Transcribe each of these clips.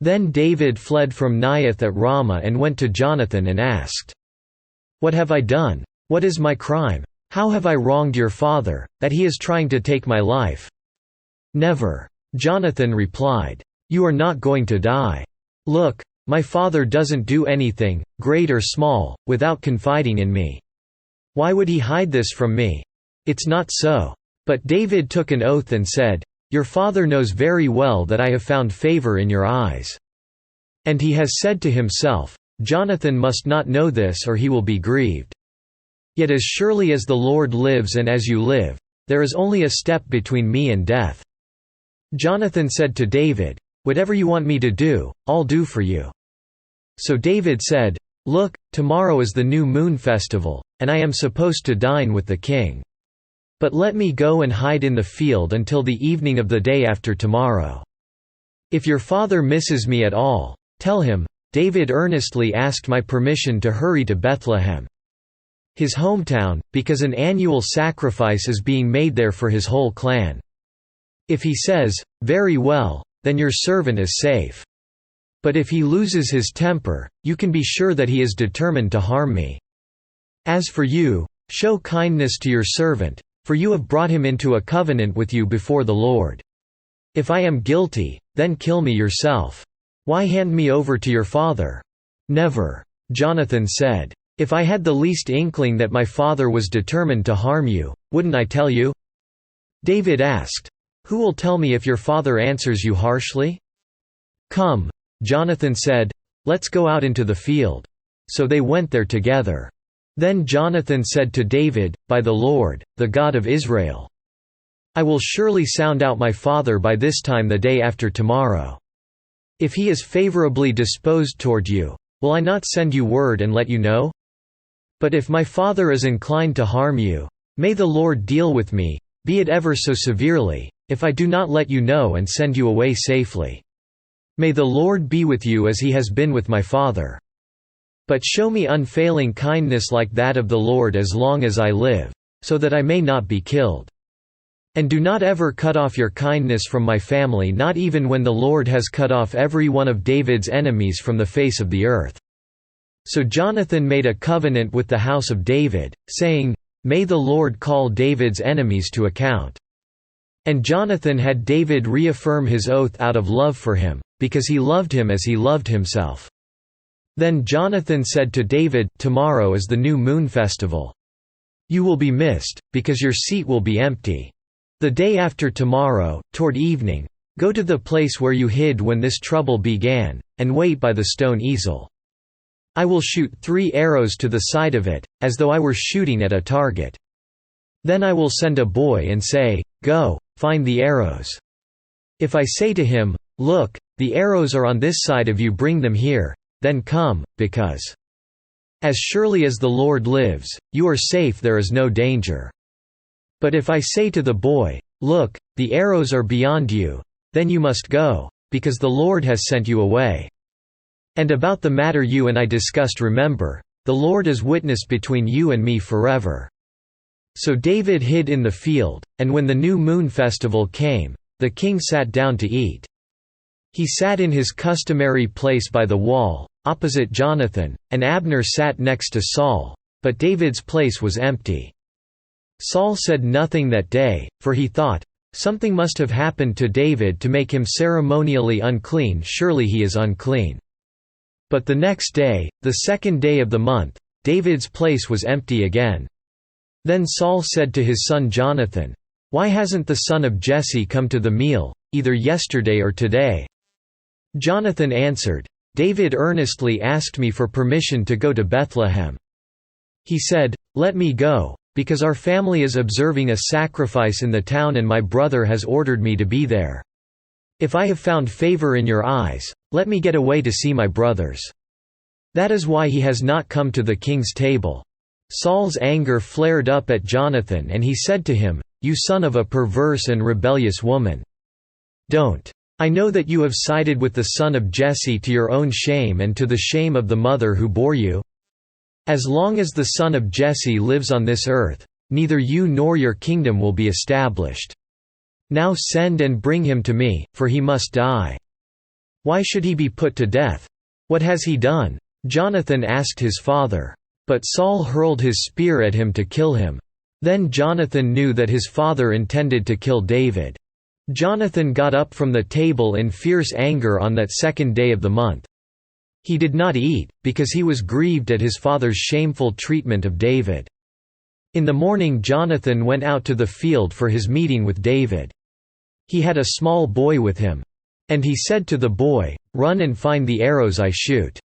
Then David fled from Naioth at Ramah and went to Jonathan and asked, "What have I done? What is my crime? How have I wronged your father, that he is trying to take my life?" "Never," Jonathan replied. "You are not going to die. Look, my father doesn't do anything, great or small, without confiding in me. Why would he hide this from me? It's not so." But David took an oath and said, "Your father knows very well that I have found favor in your eyes." And he has said to himself, "Jonathan must not know this or he will be grieved. Yet as surely as the Lord lives and as you live, there is only a step between me and death." Jonathan said to David, "Whatever you want me to do, I'll do for you." So David said, "Look, tomorrow is the new moon festival, and I am supposed to dine with the king. But let me go and hide in the field until the evening of the day after tomorrow. If your father misses me at all, tell him, David earnestly asked my permission to hurry to Bethlehem, his hometown, because an annual sacrifice is being made there for his whole clan. If he says, 'Very well,' then your servant is safe. But if he loses his temper, you can be sure that he is determined to harm me. As for you, show kindness to your servant, for you have brought him into a covenant with you before the Lord. If I am guilty, then kill me yourself. Why hand me over to your father?" "Never," Jonathan said. "If I had the least inkling that my father was determined to harm you, wouldn't I tell you?" David asked, "Who will tell me if your father answers you harshly?" "Come," Jonathan said, "let's go out into the field." So they went there together. Then Jonathan said to David, "By the Lord, the God of Israel, I will surely sound out my father by this time the day after tomorrow. If he is favorably disposed toward you, will I not send you word and let you know? But if my father is inclined to harm you, may the Lord deal with me, be it ever so severely, if I do not let you know and send you away safely. May the Lord be with you as he has been with my father. But show me unfailing kindness like that of the Lord as long as I live, so that I may not be killed. And do not ever cut off your kindness from my family, not even when the Lord has cut off every one of David's enemies from the face of the earth." So Jonathan made a covenant with the house of David, saying, "May the Lord call David's enemies to account." And Jonathan had David reaffirm his oath out of love for him, because he loved him as he loved himself. Then Jonathan said to David, "Tomorrow is the new moon festival. You will be missed, because your seat will be empty. The day after tomorrow, toward evening, go to the place where you hid when this trouble began, and wait by the stone easel. I will shoot 3 arrows to the side of it, as though I were shooting at a target. Then I will send a boy and say, 'Go, find the arrows.' If I say to him, 'Look, the arrows are on this side of you, bring them here,' then come, because as surely as the Lord lives, you are safe, there is no danger. But if I say to the boy, 'Look, the arrows are beyond you,' then you must go, because the Lord has sent you away. And about the matter you and I discussed, remember, the Lord is witness between you and me forever." So David hid in the field, and when the new moon festival came, the king sat down to eat. He sat in his customary place by the wall, opposite Jonathan, and Abner sat next to Saul, but David's place was empty. Saul said nothing that day, for he thought, "Something must have happened to David to make him ceremonially unclean, surely he is unclean." But the next day, the second day of the month, David's place was empty again. Then Saul said to his son Jonathan, "Why hasn't the son of Jesse come to the meal, either yesterday or today?" Jonathan answered, "David earnestly asked me for permission to go to Bethlehem. He said, 'Let me go, because our family is observing a sacrifice in the town and my brother has ordered me to be there. If I have found favor in your eyes, let me get away to see my brothers.' That is why he has not come to the king's table." Saul's anger flared up at Jonathan and he said to him, "You son of a perverse and rebellious woman. Don't. I know that you have sided with the son of Jesse to your own shame and to the shame of the mother who bore you. As long as the son of Jesse lives on this earth, neither you nor your kingdom will be established. Now send and bring him to me, for he must die." Why should he be put to death? What has he done?" Jonathan asked his father. But Saul hurled his spear at him to kill him. Then Jonathan knew that his father intended to kill David. Jonathan got up from the table in fierce anger on that second day of the month. He did not eat, because he was grieved at his father's shameful treatment of David. In the morning Jonathan went out to the field for his meeting with David. He had a small boy with him. And he said to the boy, "Run and find the arrows I shoot."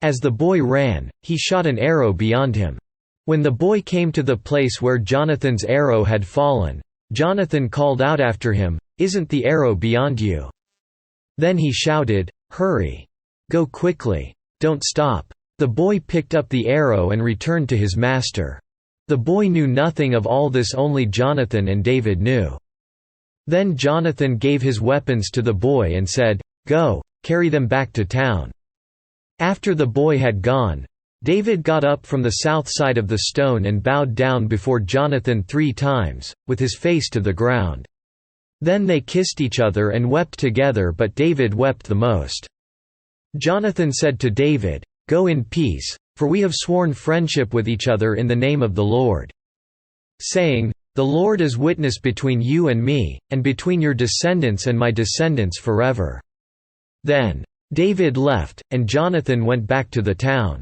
As the boy ran, he shot an arrow beyond him. When the boy came to the place where Jonathan's arrow had fallen, Jonathan called out after him, "Isn't the arrow beyond you?" Then he shouted, "Hurry! Go quickly! Don't stop!" The boy picked up the arrow and returned to his master. The boy knew nothing of all this, only Jonathan and David knew. Then Jonathan gave his weapons to the boy and said, "Go, carry them back to town." After the boy had gone, David got up from the south side of the stone and bowed down before Jonathan 3 times, with his face to the ground. Then they kissed each other and wept together, but David wept the most. Jonathan said to David, "Go in peace, for we have sworn friendship with each other in the name of the Lord," saying, "The Lord is witness between you and me, and between your descendants and my descendants forever." Then David left, and Jonathan went back to the town.